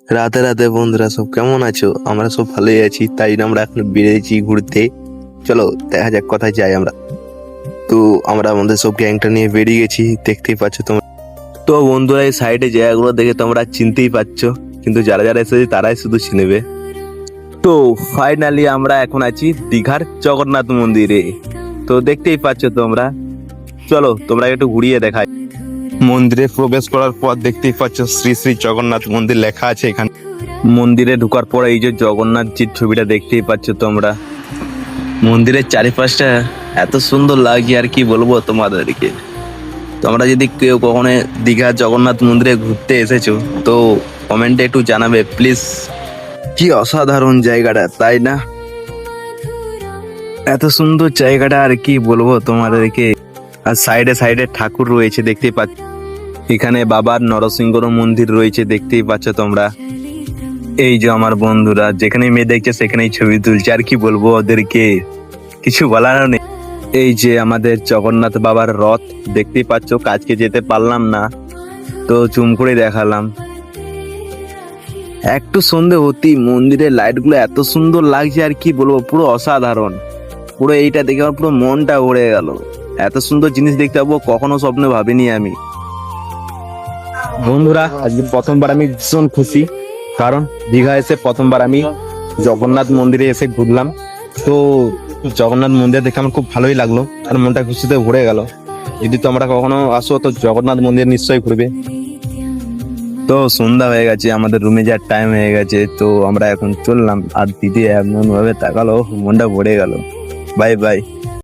রাতে রাতে বন্ধুরা সব কেমন আছো? আমরা সব ভালোই আছি, তাই না আমরা এখন বেরিয়েছি ঘুরতে। চলো দেখা যাক কোথায় যাই আমরা। তো আমরা আমাদের সব গ্যাংটা নিয়ে বেরিয়ে গেছি, দেখতেই পাচ্ছ তোমরা। তো বন্ধুরা এই সাইডে জায়গাগুলো দেখে তোমরা চিনতেই পারছো, কিন্তু যারা যারা এসেছে তারাই শুধু চিনবে। তো ফাইনালি আমরা এখন আছি দীঘার জগন্নাথ মন্দিরে। তো দেখতেই পাচ্ছ তোমরা, চলো তোমরা একটু ঘুরিয়ে দেখাই। মন্দিরে প্রবেশ করার পর দেখতেই পাচ্ছ শ্রী শ্রী জগন্নাথ মন্দির লেখা আছে এখানে। মন্দিরে ঢোকার পর এই যে জগন্নাথজির ছবিটা দেখতেই পাচ্ছ তোমরা। মন্দিরের চারিপাশটা এত সুন্দর লাগে আর কি বলবো তোমাদেরকে। তোমরা যদি কেউ কখনো দীঘা জগন্নাথ মন্দিরে ঘুরতে এসেছো তো কমেন্টে একটু জানাবে প্লিজ। কি অসাধারণ জায়গাটা, তাই না? এত সুন্দর জায়গাটা আর কি বলবো তোমাদেরকে। আর সাইডে সাইডে ঠাকুর রয়েছে দেখতেই পাচ্ছ। এখানে বাবার নরসিংহর মন্দির রয়েছে দেখতেই পাচ্ছ তোমরা। এই যে আমার বন্ধুরা যেখানে মেয়ে দেখছে সেখানেই ছবি তুলছে, আর কি বলবো ওদেরকে, কিছু বলার নেই। এই যে আমাদের জগন্নাথ বাবার রথ দেখতেই পাচ্ছ, কাজকে যেতে পারলাম না তো জুম করে দেখালাম। একটু সন্ধে হতেই মন্দিরের লাইট গুলো এত সুন্দর লাগছে আর কি বলবো, পুরো অসাধারণ। পুরো এইটা দেখে আমার পুরো মনটা ভরে গেল। এত সুন্দর জিনিস দেখতে পাবো কখনো স্বপ্নে ভাবিনি আমি। বন্ধুরা আজকে প্রথমবার আমি ভীষণ খুশি, কারণ দীঘা এসে প্রথমবার আমি জগন্নাথ মন্দিরে এসে ঘুরলাম। তো জগন্নাথ মন্দির দেখে আমার খুব ভালোই লাগলো, আর মনটা খুশিতে ভরে গেল। যদি তোমরা কখনো আসো তো জগন্নাথ মন্দির নিশ্চয়ই ঘুরবে। তো সন্ধ্যা হয়ে গেছে, আমাদের রুমে যাওয়ার টাইম হয়ে গেছে, তো আমরা এখন চললাম। আর দিদি এমন ভাবে তাকালো, মনটা ভরে গেল। Bye bye.